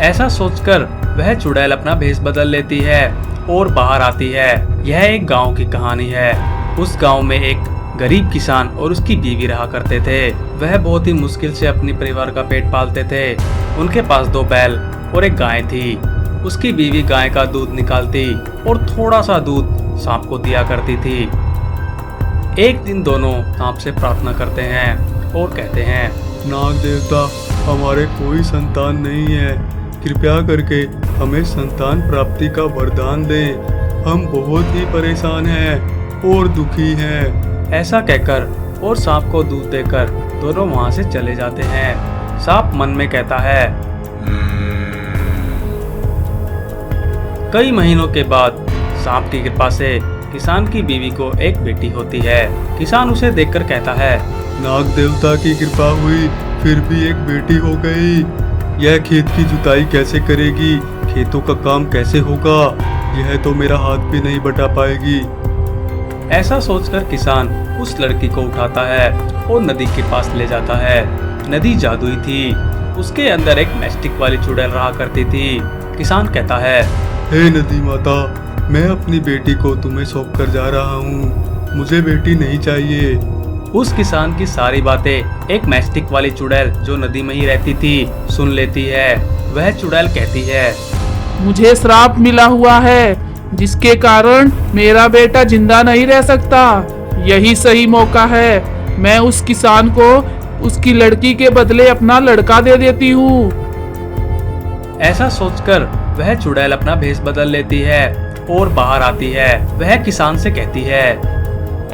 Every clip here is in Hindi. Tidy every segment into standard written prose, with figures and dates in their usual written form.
ऐसा सोचकर वह चुड़ैल अपना भेष बदल लेती है और बाहर आती है। यह एक गांव की कहानी है। उस गांव में एक गरीब किसान और उसकी बीवी रहा करते थे। वह बहुत ही मुश्किल से अपने परिवार का पेट पालते थे। उनके पास 2 बैल और एक गाय थी। उसकी बीवी गाय का दूध निकालती और थोड़ा सा दूध सांप को दिया करती थी। एक दिन दोनों सांप से प्रार्थना करते हैं और कहते हैं, नाग देवता, हमारे कोई संतान नहीं है, कृपया करके हमें संतान प्राप्ति का वरदान दें। हम बहुत ही परेशान हैं और दुखी हैं। ऐसा कहकर और सांप को दूध देकर दोनों वहां से चले जाते हैं। सांप मन में कहता है। कई महीनों के बाद सांप की कृपा से किसान की बीवी को एक बेटी होती है। किसान उसे देखकर कहता है, नाग देवता की कृपा हुई, फिर भी एक बेटी हो गई। यह खेत की जुताई कैसे करेगी, खेतों का काम कैसे होगा, यह तो मेरा हाथ भी नहीं बटा पाएगी। ऐसा सोचकर किसान उस लड़की को उठाता है और नदी के पास ले जाता है। नदी जादुई थी। उसके अंदर एक मैस्टिक वाली चुड़ैल रहा करती थी। किसान कहता है, हे नदी माता, मैं अपनी बेटी को तुम्हें सौंप कर जा रहा हूँ। मुझे बेटी नहीं चाहिए। उस किसान की सारी बातें एक मैस्टिक वाली चुड़ैल जो नदी में ही रहती थी सुन लेती है। वह चुड़ैल कहती है, मुझे श्राप मिला हुआ है जिसके कारण मेरा बेटा जिंदा नहीं रह सकता। यही सही मौका है। मैं उस किसान को उसकी लड़की के बदले अपना लड़का दे देती हूँ। ऐसा सोचकर वह चुड़ैल अपना भेष बदल लेती है और बाहर आती है। वह किसान से कहती है,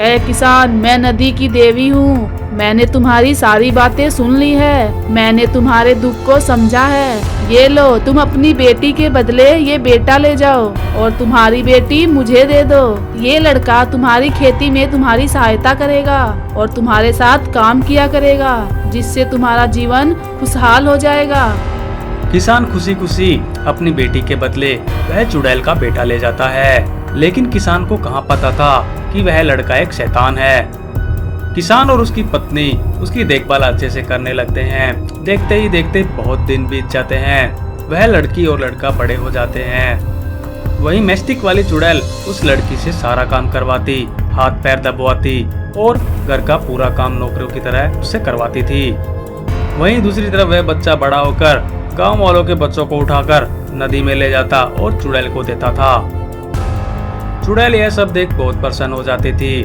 ऐ किसान, मैं नदी की देवी हूँ। मैंने तुम्हारी सारी बातें सुन ली है। मैंने तुम्हारे दुख को समझा है। ये लो, तुम अपनी बेटी के बदले ये बेटा ले जाओ और तुम्हारी बेटी मुझे दे दो। ये लड़का तुम्हारी खेती में तुम्हारी सहायता करेगा और तुम्हारे साथ काम किया करेगा, जिससे तुम्हारा जीवन खुशहाल हो जाएगा। किसान खुशी खुशी अपनी बेटी के बदले वह चुड़ैल का बेटा ले जाता है। लेकिन किसान को कहाँ पता था कि वह लड़का एक शैतान है। किसान और उसकी पत्नी उसकी देखभाल अच्छे से करने लगते हैं। देखते ही देखते बहुत दिन बीत जाते हैं। वह लड़की और लड़का बड़े हो जाते हैं। वहीं मैस्टिक वाली चुड़ैल उस लड़की से सारा काम करवाती, हाथ पैर दबवाती और घर का पूरा काम नौकरों की तरह उससे करवाती थी। वहीं दूसरी तरफ वह बच्चा बड़ा होकर गांव वालों के बच्चों को उठाकर नदी में ले जाता और चुड़ैल को देता था। चुड़ैल यह सब देख बहुत प्रसन्न हो जाती थी।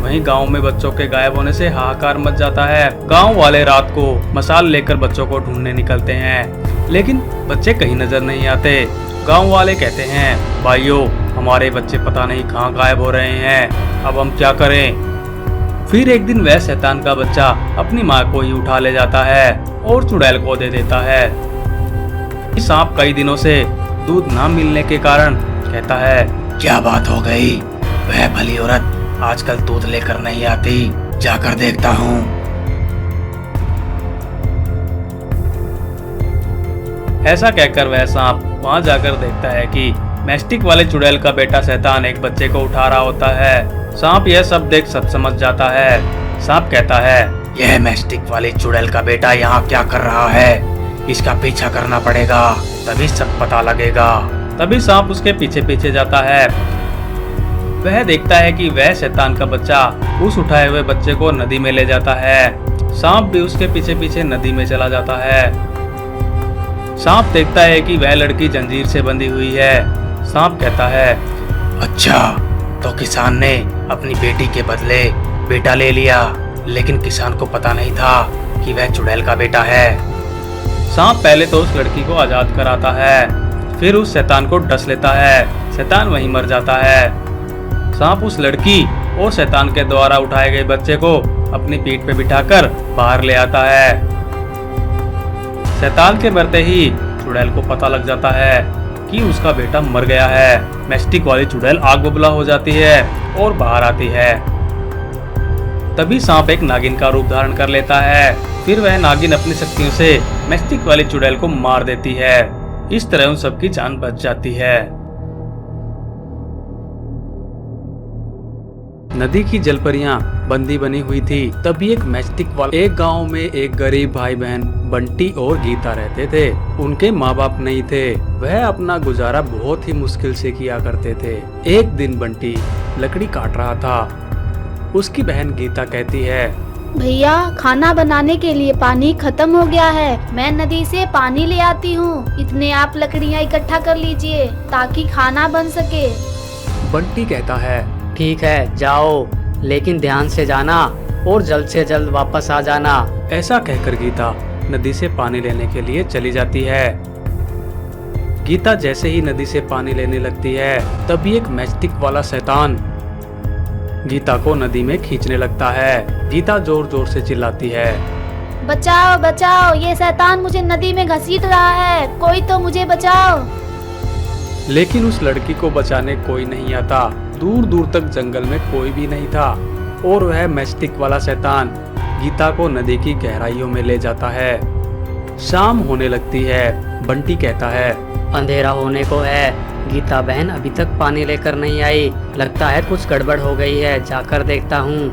वहीं गांव में बच्चों के गायब होने से हाहाकार मच जाता है। गांव वाले रात को मशाल लेकर बच्चों को ढूंढने निकलते हैं, लेकिन बच्चे कहीं नजर नहीं आते। गांव वाले कहते हैं, भाइयों, हमारे बच्चे पता नहीं कहाँ गायब हो रहे हैं, अब हम क्या करें। फिर एक दिन वह शैतान का बच्चा अपनी माँ को ही उठा ले जाता है और चुड़ैल को दे देता है। सांप कई दिनों से दूध न मिलने के कारण कहता है, क्या बात हो गई, वह भली औरत आजकल दूध लेकर नहीं आती, जाकर देखता हूँ। ऐसा कहकर वह सांप वहां जाकर देखता है कि मैस्टिक वाले चुड़ैल का बेटा शैतान एक बच्चे को उठा रहा होता है। सांप यह सब देख सब समझ जाता है। सांप कहता है, यह मैस्टिक वाली चुड़ैल का बेटा यहाँ क्या कर रहा है, इसका पीछा करना पड़ेगा, तभी सब पता लगेगा। तभी सांप उसके पीछे पीछे जाता है। वह देखता है कि वह शैतान का बच्चा उस उठाए हुए बच्चे को नदी में ले जाता है। सांप भी उसके पीछे पीछे नदी में चला जाता है। सांप देखता है कि वह लड़की जंजीर से बंधी हुई है। सांप कहता है, अच्छा, तो किसान ने अपनी बेटी के बदले बेटा ले लिया, लेकिन किसान को पता नहीं था कि वह चुड़ैल का बेटा है। सांप पहले तो उस लड़की को आजाद कराता है, फिर उस शैतान को डस लेता है। शैतान वहीं मर जाता है। सांप उस लड़की और शैतान के द्वारा उठाए गए बच्चे को अपनी पीठ पे बिठाकर बाहर ले आता है। शैतान के मरते ही चुड़ैल को पता लग जाता है कि उसका बेटा मर गया है। मैस्टिक वाली चुड़ैल आग बबूला हो जाती है और बाहर आती है। तभी सांप एक नागिन का रूप धारण कर लेता है। फिर वह नागिन अपनी शक्तियों से मैस्टिक वाली चुड़ैल को मार देती है। इस तरह उन सबकी जान बच जाती है। नदी की जलपरियां बंदी बनी हुई थी। तभी एक मैस्टिक वाला एक गांव में एक गरीब भाई बहन बंटी और गीता रहते थे। उनके माँ बाप नहीं थे। वह अपना गुजारा बहुत ही मुश्किल से किया करते थे। एक दिन बंटी लकड़ी काट रहा था। उसकी बहन गीता कहती है, भैया खाना बनाने के लिए पानी खत्म हो गया है, मैं नदी से पानी ले आती हूँ। इतने आप लकड़ियाँ इकट्ठा कर लीजिए ताकि खाना बन सके। बंटी कहता है, ठीक है जाओ, लेकिन ध्यान से जाना और जल्द से जल्द वापस आ जाना। ऐसा कहकर गीता नदी से पानी लेने के लिए चली जाती है। गीता जैसे ही नदी से पानी लेने लगती है, तभी एक मैस्टिक वाला शैतान गीता को नदी में खींचने लगता है। गीता जोर जोर से चिल्लाती है, बचाओ बचाओ, ये शैतान मुझे नदी में घसीट रहा है, कोई तो मुझे बचाओ। लेकिन उस लड़की को बचाने कोई नहीं आता। दूर दूर तक जंगल में कोई भी नहीं था और वह मैस्टिक वाला शैतान गीता को नदी की गहराइयों में ले जाता है। शाम होने लगती है। बंटी कहता है, अंधेरा होने को है, गीता बहन अभी तक पानी लेकर नहीं आई, लगता है कुछ गड़बड़ हो गई है, जाकर देखता हूँ।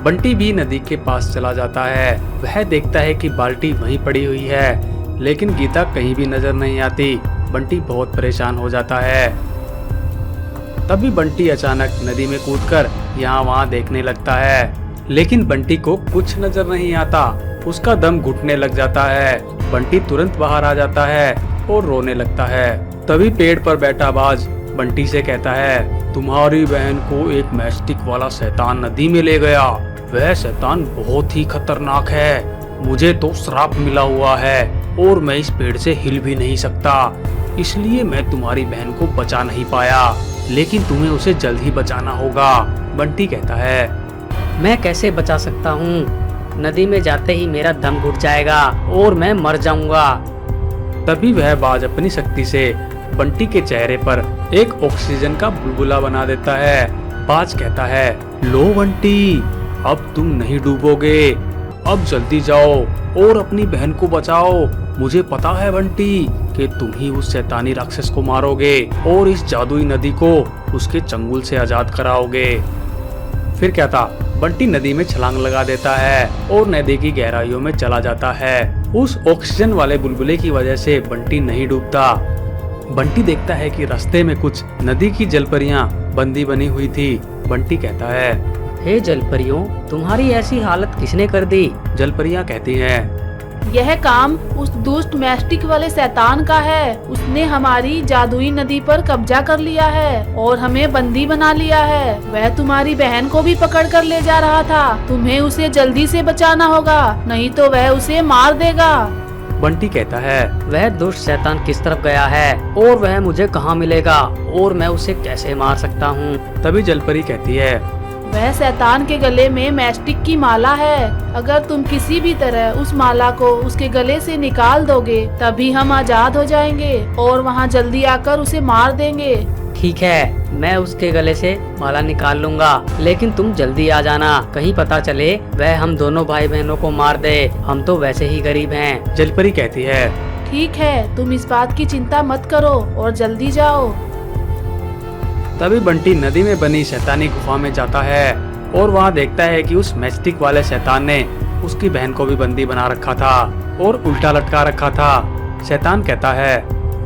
बंटी भी नदी के पास चला जाता है। वह देखता है कि बाल्टी वहीं पड़ी हुई है, लेकिन गीता कहीं भी नजर नहीं आती। बंटी बहुत परेशान हो जाता है। तभी बंटी अचानक नदी में कूदकर यहाँ वहाँ देखने लगता है, लेकिन बंटी को कुछ नजर नहीं आता। उसका दम घुटने लग जाता है। बंटी तुरंत बाहर आ जाता है और रोने लगता है। तभी पेड़ पर बैठा बाज बंटी से कहता है, तुम्हारी बहन को एक मैस्टिक वाला शैतान नदी में ले गया। वह शैतान बहुत ही खतरनाक है। मुझे तो श्राप मिला हुआ है और मैं इस पेड़ से हिल भी नहीं सकता, इसलिए मैं तुम्हारी बहन को बचा नहीं पाया, लेकिन तुम्हें उसे जल्द ही बचाना होगा। बंटी कहता है, मैं कैसे बचा सकता हूँ, नदी में जाते ही मेरा दम घुट जाएगा और मैं मर जाऊंगा। तभी वह बाज अपनी शक्ति से बंटी के चेहरे पर एक ऑक्सीजन का बुलबुला बना देता है। बाज कहता है, लो बंटी, अब तुम नहीं डूबोगे, अब जल्दी जाओ और अपनी बहन को बचाओ। मुझे पता है बंटी कि तुम ही उस शैतानी राक्षस को मारोगे और इस जादुई नदी को उसके चंगुल से आजाद कराओगे। फिर क्या था, बंटी नदी में छलांग लगा देता है और नदी की गहराइयों में चला जाता है। उस ऑक्सीजन वाले बुलबुले की वजह से बंटी नहीं डूबता। बंटी देखता है कि रास्ते में कुछ नदी की जलपरियां बंदी बनी हुई थी। बंटी कहता है, हे जलपरियों, तुम्हारी ऐसी हालत किसने कर दी? जलपरियां कहती हैं, यह काम उस दुष्ट मैस्टिक वाले शैतान का है। उसने हमारी जादुई नदी पर कब्जा कर लिया है और हमें बंदी बना लिया है। वह तुम्हारी बहन को भी पकड़ कर ले जा रहा था। तुम्हें उसे जल्दी से बचाना होगा, नहीं तो वह उसे मार देगा। बंटी कहता है, वह दुष्ट शैतान किस तरफ गया है और वह मुझे कहाँ मिलेगा और मैं उसे कैसे मार सकता हूँ? तभी जलपरी कहती है, वह शैतान के गले में मैस्टिक की माला है। अगर तुम किसी भी तरह उस माला को उसके गले से निकाल दोगे, तभी हम आजाद हो जाएंगे और वहाँ जल्दी आकर उसे मार देंगे। ठीक है, मैं उसके गले से माला निकाल लूंगा, लेकिन तुम जल्दी आ जाना, कहीं पता चले वह हम दोनों भाई बहनों को मार दे। हम तो वैसे ही गरीब हैं। जलपरी कहती है, ठीक है, तुम इस बात की चिंता मत करो और जल्दी जाओ। तभी बंटी नदी में बनी शैतानी गुफा में जाता है और वहाँ देखता है कि उस मैस्टिक वाले शैतान ने उसकी बहन को भी बंदी बना रखा था और उल्टा लटका रखा था। शैतान कहता है,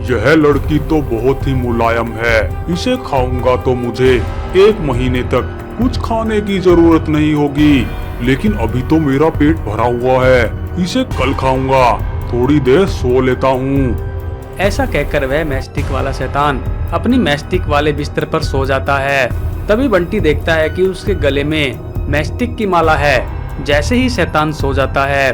यह लड़की तो बहुत ही मुलायम है, इसे खाऊंगा तो मुझे 1 महीने तक कुछ खाने की जरूरत नहीं होगी, लेकिन अभी तो मेरा पेट भरा हुआ है, इसे कल खाऊंगा, थोड़ी देर सो लेता हूँ। ऐसा कहकर वह मैस्टिक वाला शैतान अपनी मैस्टिक वाले बिस्तर पर सो जाता है। तभी बंटी देखता है कि उसके गले में मैस्टिक की माला है। जैसे ही शैतान सो जाता है,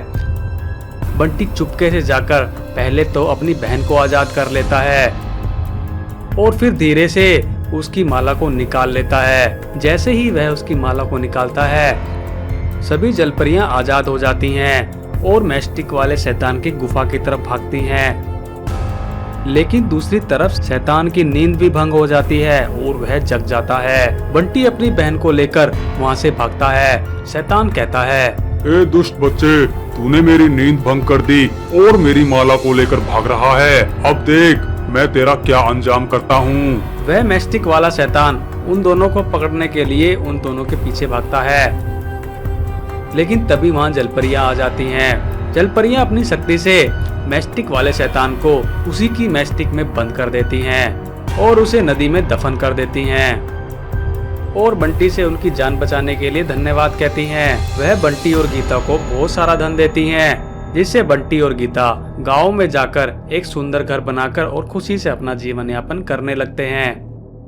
बंटी चुपके से जाकर पहले तो अपनी बहन को आजाद कर लेता है और फिर धीरे से उसकी माला को निकाल लेता है। जैसे ही वह उसकी माला को निकालता है, सभी जलपरियां आजाद हो जाती हैं और मैस्टिक वाले शैतान की गुफा की तरफ भागती हैं। लेकिन दूसरी तरफ शैतान की नींद भी भंग हो जाती है और वह जग जाता है। बंटी अपनी बहन को लेकर वहाँ से भागता है। शैतान कहता है, ए दुष्ट बच्चे, तूने मेरी नींद भंग कर दी और मेरी माला को लेकर भाग रहा है। अब देख मैं तेरा क्या अंजाम करता हूँ। वह मैस्टिक वाला शैतान उन दोनों को पकड़ने के लिए उन दोनों के पीछे भागता है। लेकिन तभी वहां जलपरियां आ जाती हैं। जलपरियां अपनी शक्ति से मैस्टिक वाले शैतान को उसी की मैस्टिक में बंद कर देती हैं और उसे नदी में दफन कर देती हैं और बंटी से उनकी जान बचाने के लिए धन्यवाद कहती हैं। वह बंटी और गीता को बहुत सारा धन देती हैं, जिससे बंटी और गीता गांव में जाकर एक सुंदर घर बनाकर और खुशी से अपना जीवन यापन करने लगते हैं।